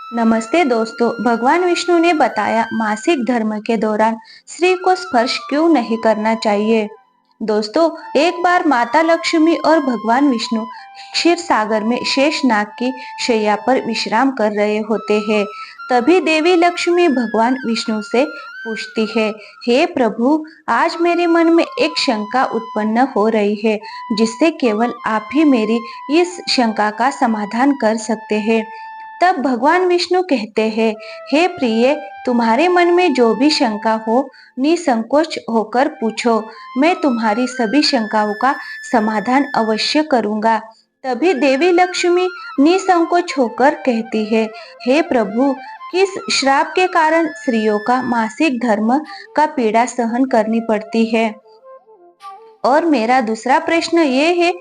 नमस्ते दोस्तों। भगवान विष्णु ने बताया मासिक धर्म के दौरान स्त्री को स्पर्श क्यों नहीं करना चाहिए। दोस्तों, एक बार माता लक्ष्मी और भगवान विष्णु क्षीर सागर में शेषनाग की शैया पर विश्राम कर रहे होते हैं। तभी देवी लक्ष्मी भगवान विष्णु से पूछती है, हे प्रभु, आज मेरे मन में एक शंका उत्पन्न हो रही है जिससे केवल आप ही मेरी इस शंका का समाधान कर सकते हैं। तब भगवान विष्णु कहते हैं, हे प्रिय, तुम्हारे मन में जो भी शंका हो, निसंकोच होकर पूछो। मैं तुम्हारी सभी शंकाओं का समाधान अवश्य करूंगा। तभी देवी लक्ष्मी निसंकोच होकर कहती है, हे प्रभु, किस श्राप के कारण स्त्रियों का मासिक धर्म का पीड़ा सहन करनी पड़ती है। और मेरा दूसरा प्रश्न ये है,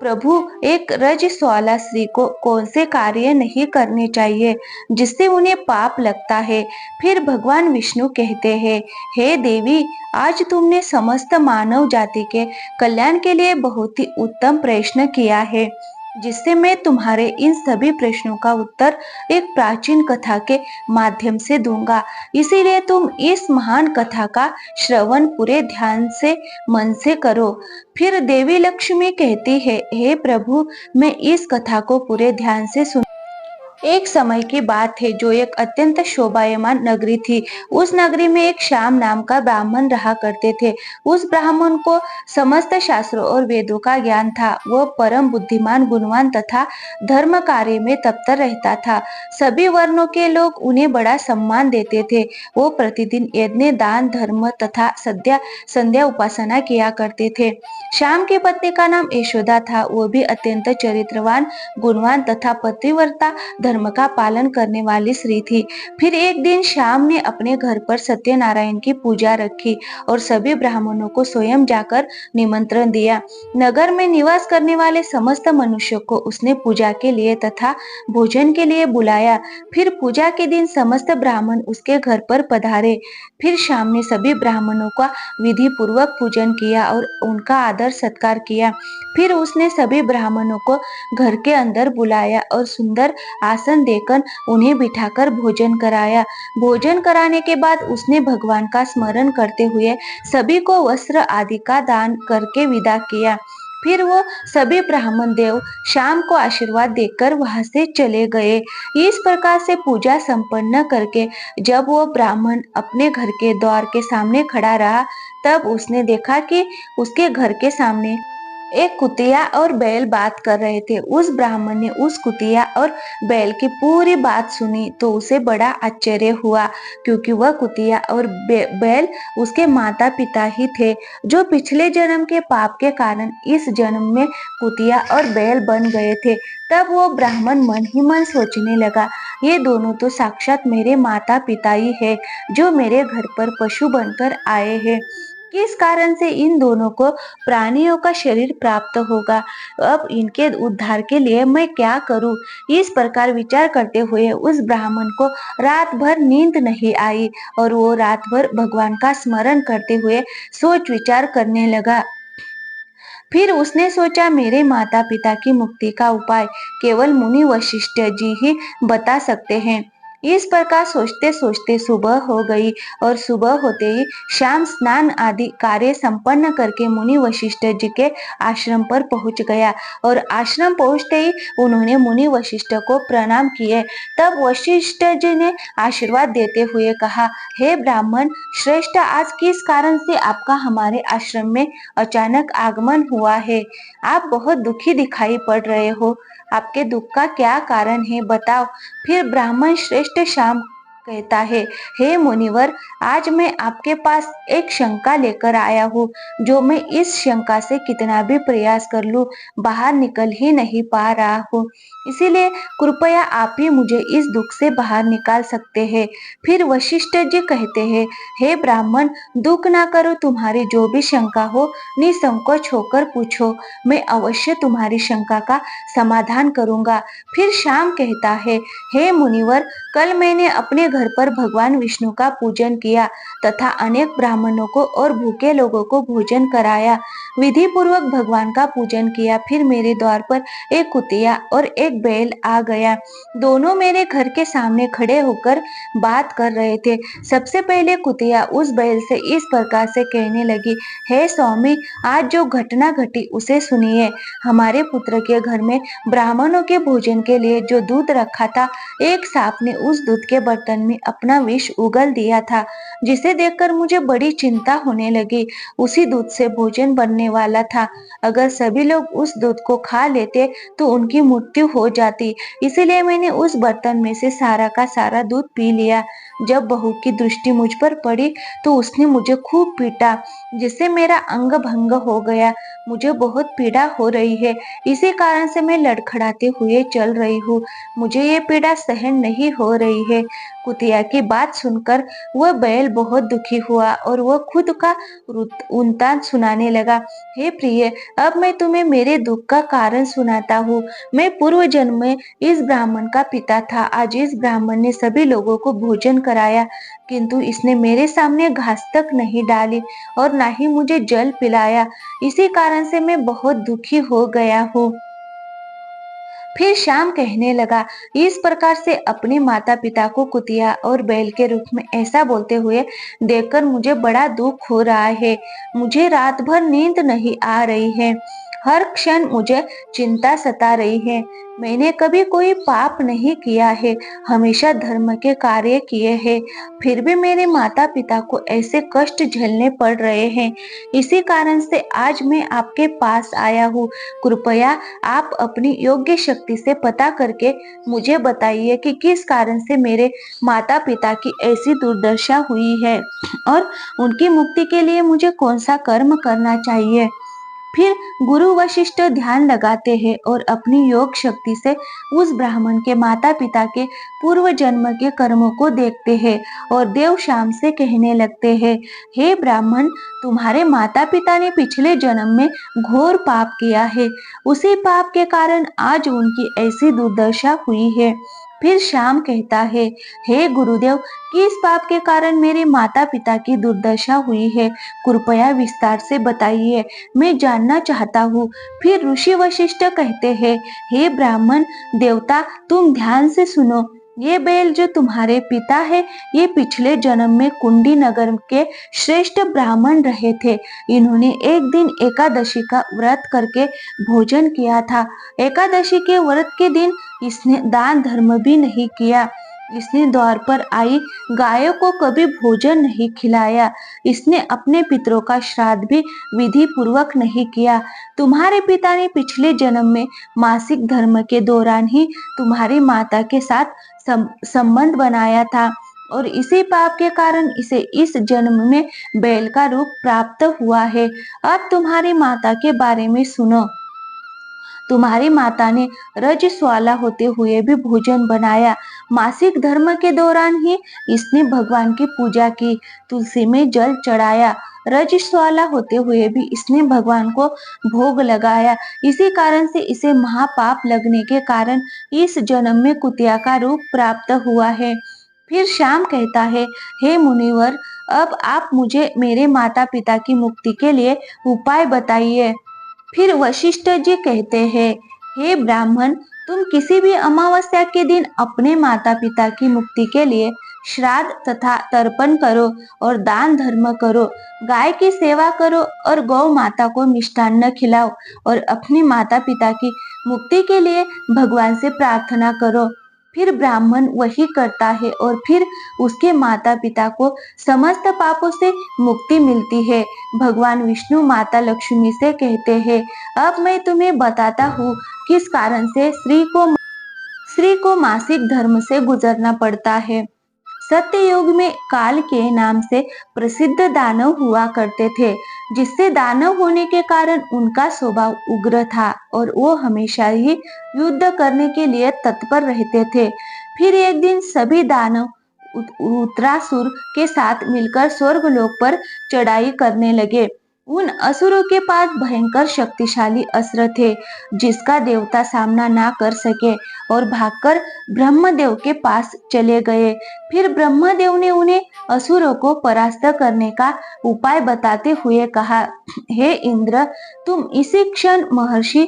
प्रभु, एक रजस्वला स्त्री को कौन से कार्य नहीं करने चाहिए जिससे उन्हें पाप लगता है। फिर भगवान विष्णु कहते हैं, हे देवी, आज तुमने समस्त मानव जाति के कल्याण के लिए बहुत ही उत्तम प्रश्न किया है, जिससे मैं तुम्हारे इन सभी प्रश्नों का उत्तर एक प्राचीन कथा के माध्यम से दूंगा। इसीलिए तुम इस महान कथा का श्रवण पूरे ध्यान से, मन से करो। फिर देवी लक्ष्मी कहती है, हे प्रभु, मैं इस कथा को पूरे ध्यान से सुन। एक समय की बात है जो एक अत्यंत शोभायमान नगरी थी। उस नगरी में एक श्याम नाम का ब्राह्मण रहा करते थे। उस ब्राह्मण को समस्त शास्त्रों और वेदों का ज्ञान था। वह परम बुद्धिमान, गुणवान तथा धर्म कार्य में तत्पर रहता था। सभी वर्णों के लोग उन्हें बड़ा सम्मान देते थे। वो प्रतिदिन यज्ञ, दान, धर्म तथा संध्या उपासना किया करते थे। श्याम की पत्नी का नाम यशोदा था। वो भी अत्यंत चरित्रवान, गुणवान तथा पतिव्रता, धर्म का पालन करने वाली स्त्री थी। फिर एक दिन श्याम ने अपने घर पर सत्यनारायण की पूजा रखी और सभी ब्राह्मणों को स्वयं जाकर निमंत्रण दिया। नगर में निवास करने वाले समस्त मनुष्यों को उसने पूजा के लिए तथा भोजन के लिए बुलाया। फिर पूजा के दिन समस्त ब्राह्मण उसके घर पर पधारे। फिर श्याम ने सभी ब्राह्मणों का विधि पूर्वक पूजन किया और उनका आदर सत्कार किया। फिर उसने सभी ब्राह्मणों को घर के अंदर बुलाया और सुंदर आसन देकर उन्हें बिठाकर भोजन कराया। भोजन कराने के बाद उसने भगवान का स्मरण करते हुए सभी को वस्त्र आदि का दान करके विदा किया। फिर वो सभी ब्राह्मण देव शाम को आशीर्वाद देकर वहां से चले गए। इस प्रकार से पूजा संपन्न करके जब वो ब्राह्मण अपने घर के द्वार के सामने खड़ा रहा, तब उसने देखा कि उसके घर के सामने एक कुतिया और बैल बात कर रहे थे। उस ब्राह्मण ने उस कुतिया और बैल की पूरी बात सुनी तो उसे बड़ा आश्चर्य हुआ, क्योंकि वह कुतिया और बैल उसके माता पिता ही थे, जो पिछले जन्म के पाप के कारण इस जन्म में कुतिया और बैल बन गए थे। तब वो ब्राह्मण मन ही मन सोचने लगा, ये दोनों तो साक्षात मेरे माता पिता ही है, जो मेरे घर पर पशु बनकर आए हैं। किस कारण से इन दोनों को प्राणियों का शरीर प्राप्त होगा। अब इनके उद्धार के लिए मैं क्या करूं। इस प्रकार विचार करते हुए उस ब्राह्मण को रात भर नींद नहीं आई और वो रात भर भगवान का स्मरण करते हुए सोच विचार करने लगा। फिर उसने सोचा, मेरे माता पिता की मुक्ति का उपाय केवल मुनि वशिष्ठ जी ही बता सकते हैं। इस प्रकार सोचते सोचते सुबह हो गई और सुबह होते ही श्याम स्नान आदि कार्य संपन्न करके मुनि वशिष्ठ जी के आश्रम पर पहुंच गया और आश्रम पहुंचते ही उन्होंने मुनि वशिष्ठ को प्रणाम किए। तब वशिष्ठ जी ने आशीर्वाद देते हुए कहा, हे ब्राह्मण श्रेष्ठ, आज किस कारण से आपका हमारे आश्रम में अचानक आगमन हुआ है। आप बहुत दुखी दिखाई पड़ रहे हो। आपके दुख का क्या कारण है, बताओ। फिर ब्राह्मण श्रेष्ठ श्याम कहता है, हे मुनिवर, आज मैं आपके पास एक शंका लेकर आया हूँ, जो मैं इस शंका से कितना भी प्रयास कर लूं बाहर निकल ही नहीं पा रहा हूँ। इसीलिए कृपया आप ही मुझे इस दुख से बाहर निकाल सकते हैं। फिर वशिष्ठ जी कहते हैं, हे ब्राह्मण, दुख ना करो, तुम्हारी जो भी शंका हो निसंकोच होकर पूछो, मैं अवश्य तुम्हारी शंका का समाधान करूंगा। फिर श्याम कहता है, हे मुनिवर, कल मैंने अपने घर पर भगवान विष्णु का पूजन किया तथा अनेक ब्राह्मणों को और भूखे लोगों को भोजन कराया। विधि पूर्वक भगवान का पूजन किया। फिर मेरे द्वार पर एक कुतिया और एक बैल आ गया। दोनों मेरे घर के सामने खड़े होकर बात कर रहे थे। सबसे पहले कुतिया उस बैल से इस प्रकार से कहने लगी, हे स्वामी, आज जो घटना घटी उसे सुनिए। हमारे पुत्र के घर में ब्राह्मणों के भोजन के लिए जो दूध रखा था, एक सांप ने उस दूध के बर्तन में अपना विष उगल दिया था, जिसे देखकर मुझे बड़ी चिंता होने लगी। उसी दूध से भोजन बनने वाला था। अगर सभी लोग उस दूध को खा लेते तो उनकी मृत्यु हो जाती। इसीलिए मैंने उस बर्तन में से सारा का सारा दूध पी लिया। जब बहू की दृष्टि मुझ पर पड़ी तो उसने मुझे खूब पीटा, जिससे मेरा अंग भंग हो गया। मुझे बहुत पीड़ा हो रही है, इसी कारण से मैं लड़खड़ाते हुए चल रही हूँ। मुझे ये पीड़ा सहन नहीं हो रही है। कुतिया की बात सुनकर वह बैल बहुत दुखी हुआ और वह खुद का वृत्तांत सुनाने लगा। हे प्रिय, अब मैं तुम्हें मेरे दुख का कारण सुनाता हूँ। मैं पूर्व जन्म में इस ब्राह्मण का पिता था। आज इस ब्राह्मण ने सभी लोगों को भोजन कराया, किंतु इसने मेरे सामने घास तक नहीं डाली और ना ही मुझे जल पिलाया। इसी कारण से मैं बहुत दुखी हो गया हूँ। फिर श्याम कहने लगा, इस प्रकार से अपने माता पिता को कुतिया और बैल के रूप में ऐसा बोलते हुए देखकर मुझे बड़ा दुख हो रहा है। मुझे रात भर नींद नहीं आ रही है। हर क्षण मुझे चिंता सता रही है। मैंने कभी कोई पाप नहीं किया है, हमेशा धर्म के कार्य किए हैं। फिर भी मेरे माता पिता को ऐसे कष्ट झेलने पड़ रहे हैं। इसी कारण से आज मैं आपके पास आया हूँ। कृपया आप अपनी योग्य शक्ति से पता करके मुझे बताइए कि किस कारण से मेरे माता पिता की ऐसी दुर्दशा हुई है और उनकी मुक्ति के लिए मुझे कौन सा कर्म करना चाहिए। फिर गुरु वशिष्ठ ध्यान लगाते हैं और अपनी योग शक्ति से उस ब्राह्मण के माता पिता के पूर्व जन्म के कर्मों को देखते हैं और देव शाम से कहने लगते हैं, हे ब्राह्मण, तुम्हारे माता पिता ने पिछले जन्म में घोर पाप किया है। उसी पाप के कारण आज उनकी ऐसी दुर्दशा हुई है। फिर श्याम कहता है, हे गुरुदेव, किस पाप के कारण मेरे माता पिता की दुर्दशा हुई है, कृपया विस्तार से बताइए, मैं जानना चाहता हूँ। फिर ऋषि वशिष्ठ कहते हैं, हे ब्राह्मण देवता, तुम ध्यान से सुनो। ये बैल जो तुम्हारे पिता है, ये पिछले जन्म में कुंडी नगर के श्रेष्ठ ब्राह्मण रहे थे। इन्होंने एक दिन एकादशी का व्रत करके भोजन किया था। एकादशी के व्रत के दिन इसने दान धर्म भी नहीं किया। इसने द्वार पर आई गायों को कभी भोजन नहीं खिलाया। इसने अपने पितरों का श्राद्ध भी विधि पूर्वक नहीं किया। तुम्हारे पिता ने पिछले जन्म में मासिक धर्म के दौरान ही तुम्हारी माता के साथ संबंध बनाया था और इसी पाप के कारण इसे इस जन्म में बैल का रूप प्राप्त हुआ है। अब तुम्हारी माता के बारे में सुनो। तुम्हारी माता ने रजस्वाला होते हुए भी भोजन बनाया। मासिक धर्म के दौरान ही इसने भगवान की पूजा की, तुलसी में जल चढ़ाया। रजस्वाला होते हुए भी इसने भगवान को भोग लगाया। इसी कारण से इसे महापाप लगने के कारण इस जन्म में कुतिया का रूप प्राप्त हुआ है। फिर श्याम कहता है, हे मुनिवर, अब आप मुझे मेरे माता पिता की मुक्ति के लिए उपाय बताइए। फिर वशिष्ठ जी कहते हैं, हे ब्राह्मण, तुम किसी भी अमावस्या के दिन अपने माता पिता की मुक्ति के लिए श्राद्ध तथा तर्पण करो और दान धर्म करो। गाय की सेवा करो और गौ माता को मिष्टान्न खिलाओ और अपने माता पिता की मुक्ति के लिए भगवान से प्रार्थना करो। फिर ब्राह्मण वही करता है और फिर उसके माता पिता को समस्त पापों से मुक्ति मिलती है। भगवान विष्णु माता लक्ष्मी से कहते हैं, अब मैं तुम्हें बताता हूँ किस कारण से स्त्री को मासिक धर्म से गुजरना पड़ता है। सत्ययुग में काल के नाम से प्रसिद्ध दानव हुआ करते थे, जिससे दानव होने के कारण उनका स्वभाव उग्र था और वो हमेशा ही युद्ध करने के लिए तत्पर रहते थे। फिर एक दिन सभी दानव उत्तरासुर के साथ मिलकर स्वर्ग लोक पर चढ़ाई करने लगे। उन असुरों के पास भयंकर शक्तिशाली अस्त्र थे जिसका देवता सामना ना कर सके और भागकर ब्रह्मदेव के पास चले गए। फिर ब्रह्मदेव ने उन्हें असुरों को परास्त करने का उपाय बताते हुए कहा, हे इंद्र, तुम इसी क्षण महर्षि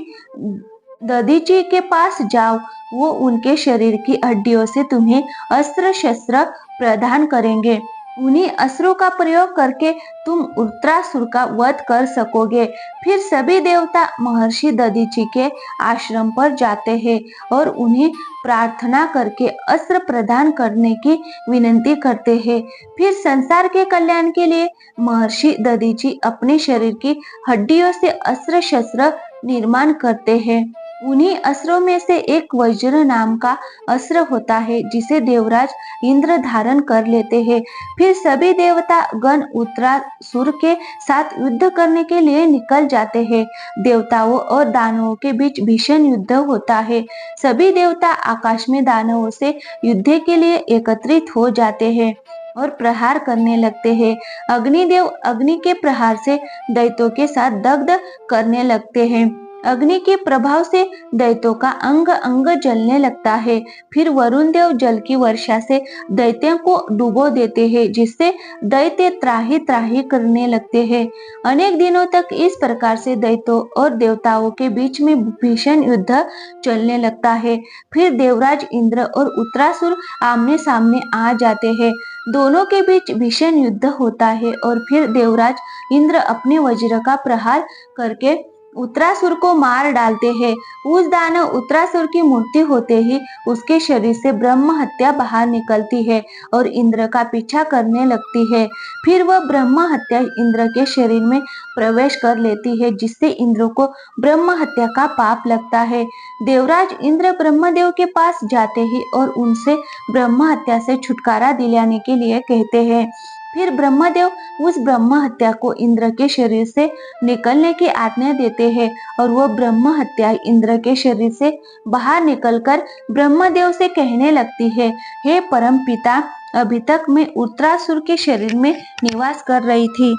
दधीची के पास जाओ। वो उनके शरीर की हड्डियों से तुम्हें अस्त्र शस्त्र प्रदान करेंगे। उन्हीं अस्त्रों का प्रयोग करके तुम उत्तरासुर का वध कर सकोगे। फिर सभी देवता महर्षि दधीची के आश्रम पर जाते हैं और उन्हें प्रार्थना करके अस्त्र प्रदान करने की विनती करते हैं। फिर संसार के कल्याण के लिए महर्षि दधीची अपने शरीर की हड्डियों से अस्त्र शस्त्र निर्माण करते हैं। उन्हीं अस्त्रों में से एक वज्र नाम का अस्त्र होता है जिसे देवराज इंद्र धारण कर लेते हैं। फिर सभी देवता गण उत्तरासुर के साथ युद्ध करने के लिए निकल जाते हैं। देवताओं और दानवों के बीच भीषण युद्ध होता है। सभी देवता आकाश में दानवों से युद्ध के लिए एकत्रित हो जाते हैं और प्रहार करने लगते हैं। अग्निदेव अग्नि के प्रहार से दैत्यों के साथ दग्ध करने लगते हैं। अग्नि के प्रभाव से दैत्यों का अंग अंग जलने लगता है। फिर वरुण देव जल की वर्षा से दैत्यों को डुबो देते हैं, जिससे दैत्य त्राही त्राही करने लगते हैं। अनेक दिनों तक इस प्रकार से दैत्यों और देवताओं के बीच में भीषण युद्ध चलने लगता है। फिर देवराज इंद्र और उत्तरासुर आमने सामने आ जाते हैं। दोनों के बीच भीषण युद्ध होता है और फिर देवराज इंद्र अपने वज्र का प्रहार करके उत्तरासुर को मार डालते हैं। उस दानव उत्तरासुर की मृत्यु होते ही उसके शरीर से ब्रह्म हत्या बाहर निकलती है और इंद्र का पीछा करने लगती है। फिर वह ब्रह्म हत्या इंद्र के शरीर में प्रवेश कर लेती है, जिससे इंद्र को ब्रह्म हत्या का पाप लगता है। देवराज इंद्र ब्रह्मदेव के पास जाते ही और उनसे ब्रह्म हत्या से छुटकारा दिलाने के लिए कहते हैं। फिर ब्रह्मदेव उस ब्रह्म हत्या को इंद्र के शरीर से निकलने की आज्ञा देते हैं और वो ब्रह्म हत्या इंद्र के शरीर से बाहर निकलकर ब्रह्मदेव से कहने लगती है, हे परम पिता, अभी तक मैं उत्तरासुर के शरीर में निवास कर रही थी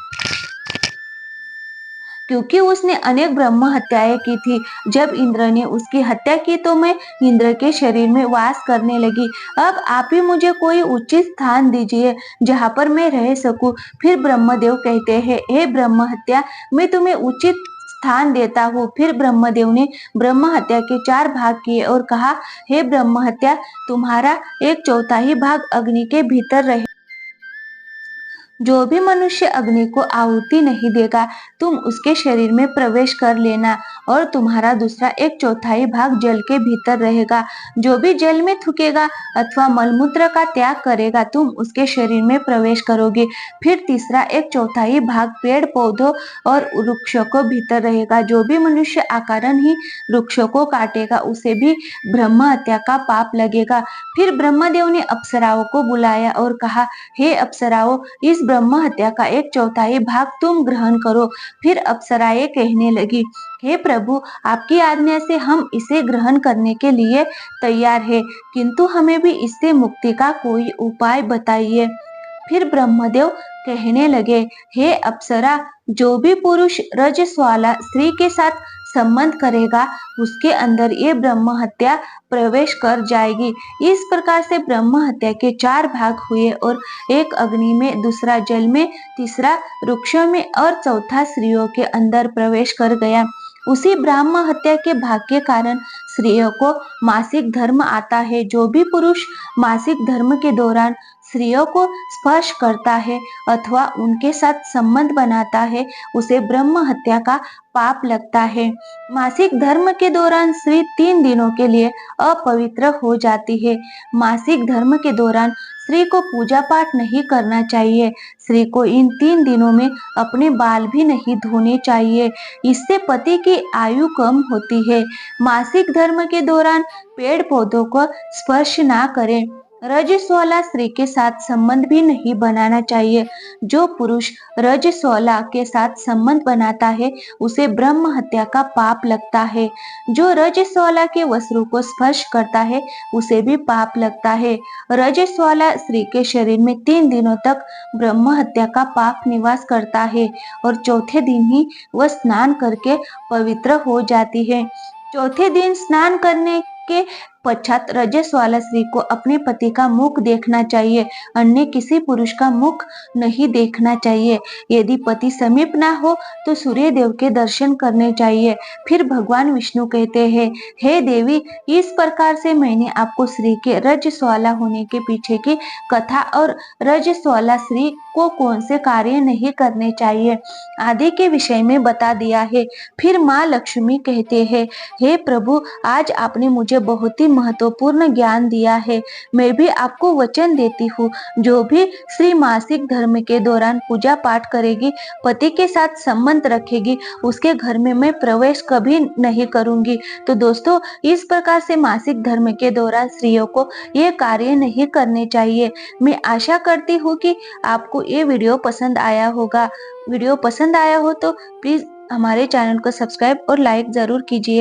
क्योंकि उसने अनेक ब्रह्म हत्याएं की थी। जब इंद्र ने उसकी हत्या की तो मैं इंद्र के शरीर में वास करने लगी। अब आप ही मुझे कोई उचित स्थान दीजिए जहाँ पर मैं रह सकूं। फिर ब्रह्मदेव कहते हैं, हे ब्रह्म हत्या, मैं तुम्हें उचित स्थान देता हूँ। फिर ब्रह्मदेव ने ब्रह्म हत्या के 4 भाग किए और कहा, हे ब्रह्म हत्या, तुम्हारा 1/4 भाग अग्नि के भीतर रहे। जो भी मनुष्य अग्नि को आहुति नहीं देगा, तुम उसके शरीर में प्रवेश कर लेना और तुम्हारा दूसरा 1/4 भाग जल के भीतर रहेगा। जो भी जल में थूकेगा अथवा मलमूत्र का त्याग करेगा, तुम उसके शरीर में प्रवेश करोगे। फिर तीसरा 1/4 भाग पेड़ पौधों और वृक्षों को भीतर रहेगा। जो भी मनुष्य अकारण ही वृक्षों को काटेगा, उसे भी ब्रह्म हत्या का पाप लगेगा। फिर ब्रह्मदेव ने अप्सराओं को बुलाया और कहा, हे अप्सराओं, इस ब्रह्म हत्या का 1/4 भाग तुम ग्रहण करो। फिर अप्सराएं कहने लगी, हे प्रभु, आपकी आज्ञा से हम इसे ग्रहण करने के लिए तैयार है, किंतु हमें भी इससे मुक्ति का कोई उपाय बताइए। फिर ब्रह्मदेव कहने लगे, हे अप्सरा, जो भी पुरुष रजस्वाला स्त्री के साथ संबंध करेगा, उसके अंदर ये ब्रह्म हत्या प्रवेश कर जाएगी। इस प्रकार से ब्रह्म हत्या के 4 भाग हुए और एक अग्नि में, दूसरा जल में, तीसरा वृक्षों में और चौथा स्त्रियों के अंदर प्रवेश कर गया। उसी ब्रह्म हत्या के भाग के कारण स्त्रियों को मासिक धर्म आता है। जो भी पुरुष मासिक धर्म के दौरान स्त्रियों को स्पर्श करता है अथवा उनके साथ संबंध बनाता है, उसे ब्रह्म हत्या का पाप लगता है। मासिक धर्म के दौरान स्त्री 3 दिनों के लिए अपवित्र हो जाती है। मासिक धर्म के दौरान स्त्री को पूजा पाठ नहीं करना चाहिए। स्त्री को इन 3 दिनों में अपने बाल भी नहीं धोने चाहिए। इससे पति की आयु कम होती है। मासिक धर्म के दौरान पेड़ पौधों को स्पर्श ना करें। रजस्वला स्त्री के साथ संबंध भी नहीं बनाना चाहिए। जो पुरुष रजस्वला के साथ संबंध बनाता है उसे ब्रह्म हत्या का पाप लगता है। जो रजस्वला के वस्त्रों को स्पर्श करता है उसे भी पाप लगता है। रजस्वला स्त्री के शरीर में 3 दिनों तक ब्रह्म हत्या का पाप निवास करता है और चौथे दिन ही वह स्नान करके पवित्र हो जाती है। चौथे दिन स्नान करने के पश्चात रजस्वला स्त्री को अपने पति का मुख देखना चाहिए, अन्य किसी पुरुष का मुख नहीं देखना चाहिए। यदि पति समीप ना हो तो सूर्य देव के दर्शन करने चाहिए। फिर भगवान विष्णु कहते हैं, हे देवी, इस प्रकार से मैंने आपको स्त्री के रजस्वला होने के पीछे की कथा और रजस्वला स्त्री को कौन से कार्य नहीं करने चाहिए आदि के विषय में बता दिया है। फिर माँ लक्ष्मी कहते हैं, हे प्रभु, आज आपने मुझे बहुत ही महत्वपूर्ण ज्ञान दिया है। मैं भी आपको वचन देती हूँ, जो भी स्त्री मासिक धर्म के दौरान पूजा पाठ करेगी, पति के साथ संबंध रखेगी, उसके घर में मैं प्रवेश कभी नहीं करूंगी। तो दोस्तों, इस प्रकार से मासिक धर्म के दौरान स्त्रियों को ये कार्य नहीं करने चाहिए। मैं आशा करती हूँ कि आपको ये वीडियो पसंद आया होगा। वीडियो पसंद आया हो तो प्लीज हमारे चैनल को सब्सक्राइब और लाइक जरूर कीजिए।